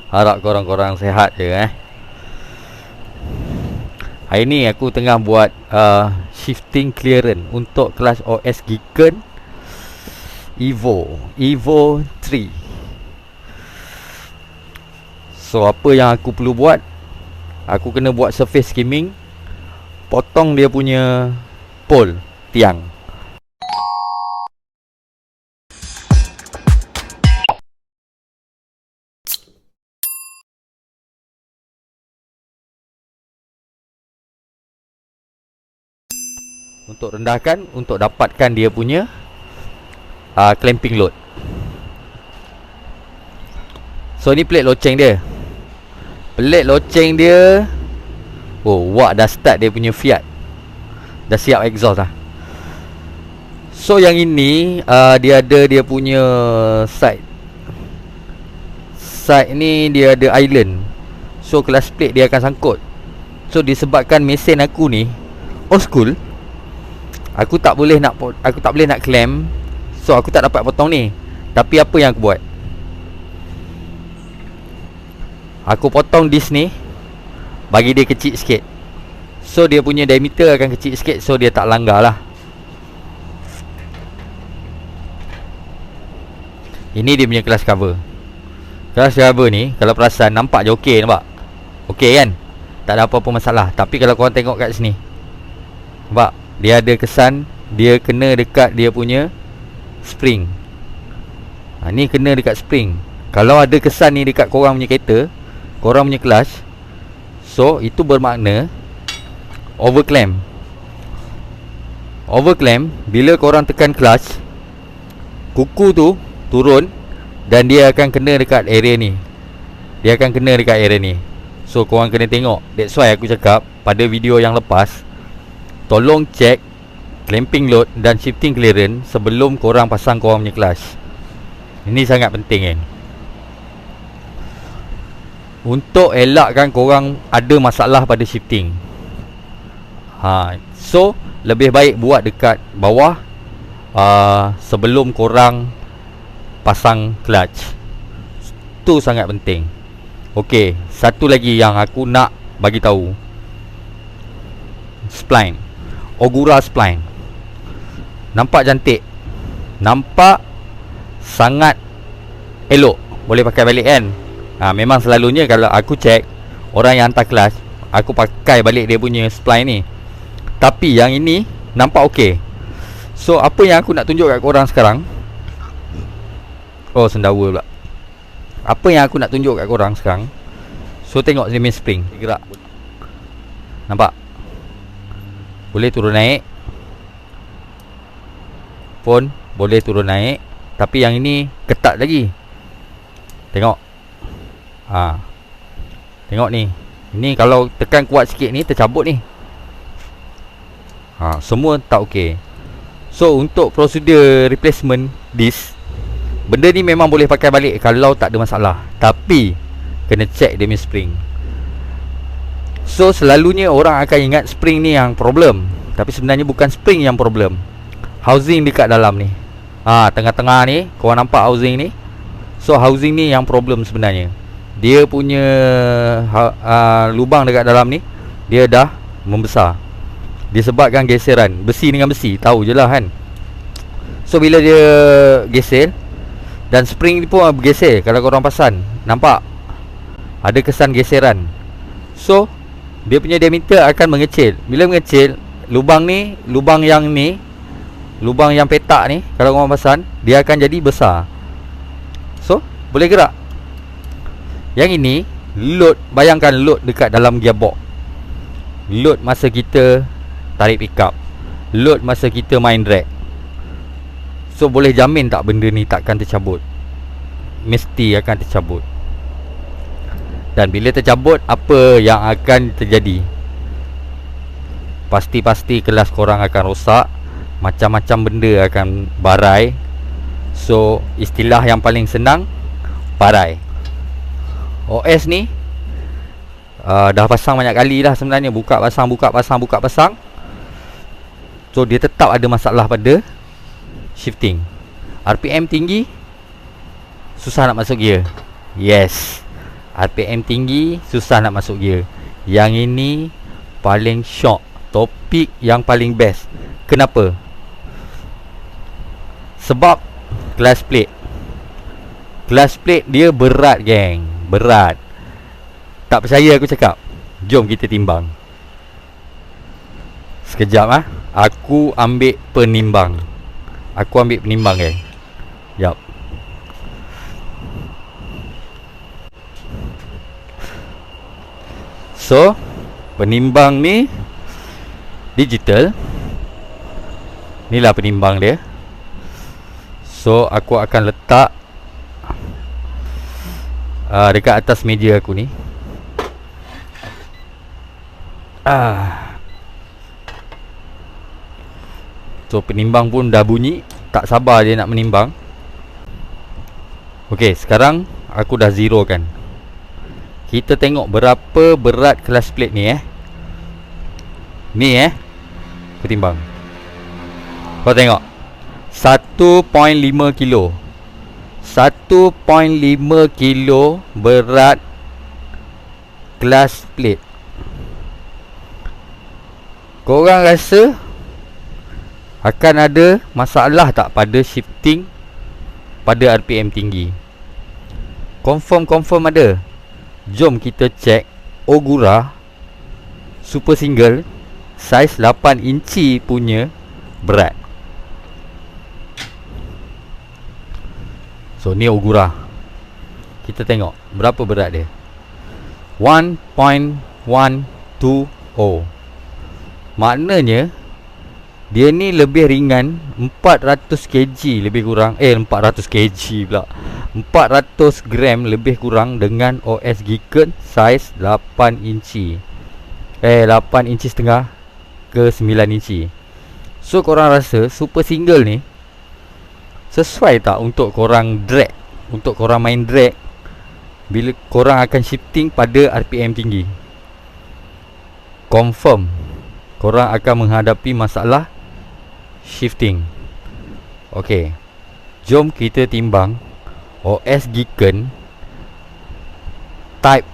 Harap korang-korang sehat je Hari ni aku tengah buat shifting clearance untuk kelas OS Geekern Evo 3. So apa yang aku perlu buat, aku kena buat surface skimming, potong dia punya pole tiang. Untuk rendahkan, untuk dapatkan dia punya clamping load. So ni plate loceng dia. Plate loceng dia. Oh, wak dah start dia punya Fiat. Dah siap exhaust lah. So yang ini dia ada dia punya side. Side ni dia ada island. So kelas plate dia akan sangkut. So disebabkan mesin aku ni old school, Aku tak boleh nak clamp. So aku tak dapat potong ni. Tapi apa yang aku buat, aku potong disc ni, bagi dia kecil sikit. So dia punya diameter akan kecil sikit. So dia tak langgar lah. Ini dia punya kelas cover. Kelas cover ni kalau perasan nampak je okey, nampak? Okey kan? Tak ada apa-apa masalah. Tapi kalau korang tengok kat sini, nampak? Dia ada kesan dia kena dekat dia punya spring. Ni kena dekat spring. Kalau ada kesan ni dekat korang punya kereta, korang punya clutch, so itu bermakna overclamp. Overclamp, bila korang tekan clutch, kuku tu turun dan dia akan kena dekat area ni. Dia akan kena dekat area ni. So korang kena tengok. That's why aku cakap pada video yang lepas, tolong cek clamping load dan shifting clearance sebelum korang pasang korang punya clutch. Ini sangat penting kan, untuk elakkan korang ada masalah pada shifting. So lebih baik buat dekat bawah sebelum korang pasang clutch. Itu sangat penting. Okey, satu lagi yang aku nak bagi tahu, spline, Ogura spline. Nampak cantik, nampak sangat elok, boleh pakai balik kan. Memang selalunya kalau aku cek orang yang hantar kelas, aku pakai balik dia punya spline ni. Tapi yang ini nampak okey. So apa yang aku nak tunjuk kat korang sekarang, oh sendawa pula. Apa yang aku nak tunjuk kat korang sekarang, so tengok dia punya spring gerak. Nampak? Boleh turun naik, pun boleh turun naik. Tapi yang ini ketat lagi. Tengok. Tengok ni. Ini kalau tekan kuat sikit ni tercabut ni. Semua tak okey. So untuk prosedur replacement disc, benda ni memang boleh pakai balik kalau tak ada masalah. Tapi kena check dia punya spring. So selalunya orang akan ingat spring ni yang problem, tapi sebenarnya bukan spring yang problem. Housing dekat dalam ni, tengah-tengah ni, korang nampak housing ni. So housing ni yang problem sebenarnya. Dia punya lubang dekat dalam ni, dia dah membesar disebabkan geseran besi dengan besi. Tahu je lah kan. So bila dia geser, dan spring ni pun bergeser. Kalau korang pasang, nampak ada kesan geseran. So dia punya diameter akan mengecil. Bila mengecil, lubang ni, lubang yang petak ni, kalau korang pasang, dia akan jadi besar. So boleh gerak. Yang ini load, bayangkan load dekat dalam gearbox, load masa kita tarik pickup, load masa kita main drag. So boleh jamin tak benda ni takkan tercabut? Mesti akan tercabut. Dan bila tercabut, apa yang akan terjadi? Pasti-pasti kelas korang akan rosak, macam-macam benda akan barai. So istilah yang paling senang, barai. OS ni dah pasang banyak kali dah sebenarnya. Buka pasang. So dia tetap ada masalah pada shifting. RPM tinggi, susah nak masuk gear. Yes, RPM tinggi, susah nak masuk gear. Yang ini paling syok, topik yang paling best. Kenapa? Sebab clutch plate. Clutch plate dia berat, geng. Berat. Tak percaya aku cakap? Jom kita timbang. Sekejap ah. Aku ambil penimbang. Geng. Jap. So, penimbang ni digital. Inilah penimbang dia. So, aku akan letak dekat atas meja aku ni. So, penimbang pun dah bunyi. Tak sabar dia nak menimbang. Okey, sekarang aku dah zero kan. Kita tengok berapa berat clutch plate ni Ni aku timbang. Kau tengok 1.5 kilo. 1.5 kilo berat clutch plate. Korang rasa akan ada masalah tak pada shifting pada RPM tinggi? Confirm ada. Jom kita cek Ogura Super Single saiz 8 inci punya berat. So ni Ogura. Kita tengok berapa berat dia. 1.120. Maknanya dia ni lebih ringan 400 kg lebih kurang. 400 kg pula, 400 gram lebih kurang dengan OS Giken saiz 8 inci 8 inci setengah ke 9 inci. So korang rasa Super Single ni sesuai tak untuk korang drag, untuk korang main drag bila korang akan shifting pada RPM tinggi? Confirm korang akan menghadapi masalah shifting. Okey, jom kita timbang OS Giken Type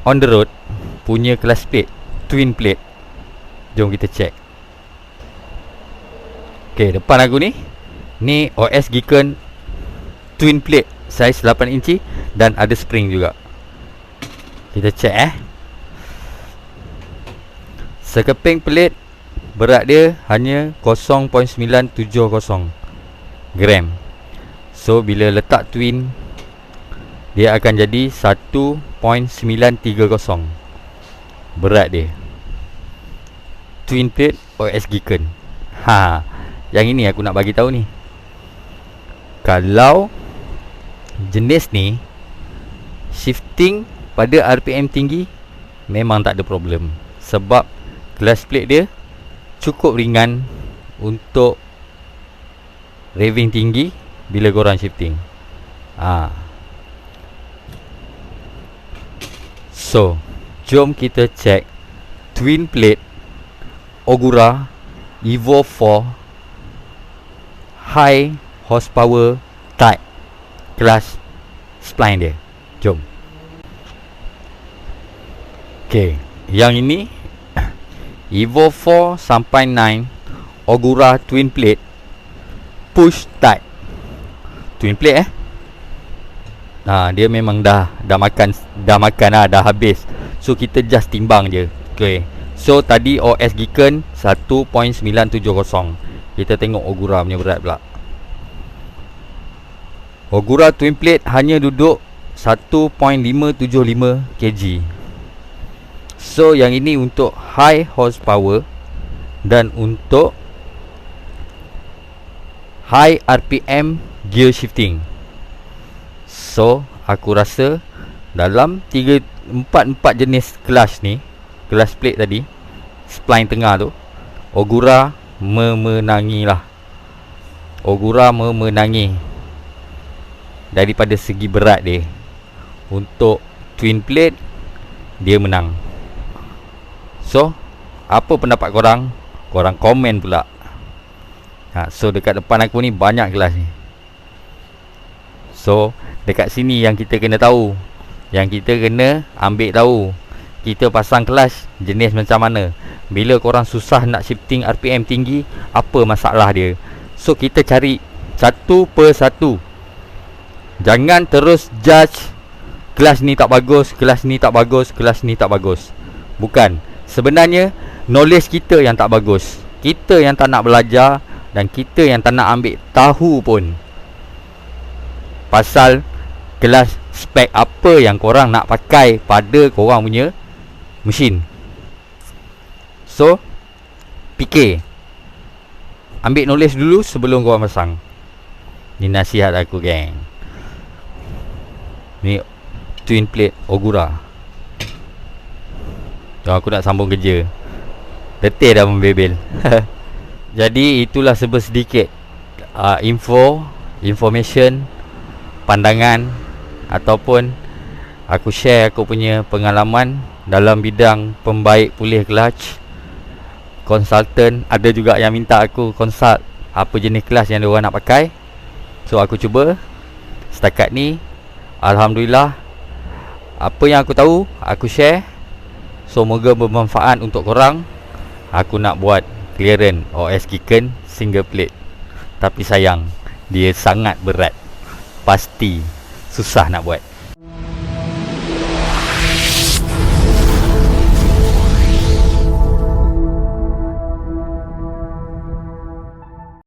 on the road punya clutch plate, twin plate. Jom kita check. Okey, depan aku ni OS Giken twin plate saiz 8 inci dan ada spring juga. Kita check Sekeping plate berat dia hanya 0.970 gram. So bila letak twin, dia akan jadi 1.930 berat dia. Twin plate OS Giken. Yang ini aku nak bagi tahu ni. Kalau jenis ni shifting pada RPM tinggi memang tak ada problem. Sebab clutch plate dia cukup ringan untuk raving tinggi bila korang shifting. So, jom kita check twin plate Ogura Evo 4 high horsepower type clutch spline dia. Jom. Okay, yang ini Evo 4 sampai 9 Ogura twin plate push type twin plate dia memang dah makan dah habis. So kita just timbang je. Okay, so tadi OS Giken 1.970. Kita tengok Ogura punya berat pula. Ogura twin plate hanya duduk 1.575 kg. So yang ini untuk high horsepower dan untuk high RPM gear shifting. So aku rasa dalam 4 jenis clutch ni, clutch plate tadi, spline tengah tu, Ogura memenangilah. Ogura memenangi daripada segi berat dia. Untuk twin plate dia menang. So apa pendapat korang? Korang komen pula. So dekat depan aku ni banyak kelas ni. So dekat sini yang kita kena tahu, Yang kita kena ambil tahu, kita pasang kelas jenis macam mana. Bila korang susah nak shifting RPM tinggi, apa masalah dia. So kita cari satu per satu. Jangan terus judge kelas ni tak bagus, kelas ni tak bagus, kelas ni tak bagus. Bukan. Sebenarnya knowledge kita yang tak bagus. Kita yang tak nak belajar, dan kita yang tak nak ambil tahu pun pasal kelas spek apa yang korang nak pakai pada korang punya mesin. So fikir, ambil knowledge dulu sebelum korang pasang. Ni nasihat aku, geng. Ni twin plate Ogura. Aku nak sambung kerja, letih dah membebel. Jadi itulah sedikit information, pandangan, ataupun aku share aku punya pengalaman dalam bidang pembaik pulih clutch. Konsultan ada juga yang minta aku consult apa jenis kelas yang diorang nak pakai. So aku cuba. Setakat ni alhamdulillah, apa yang aku tahu aku share. So moga bermanfaat untuk korang. Aku nak buat clearance OS Kicken single plate, tapi sayang dia sangat berat, pasti susah nak buat.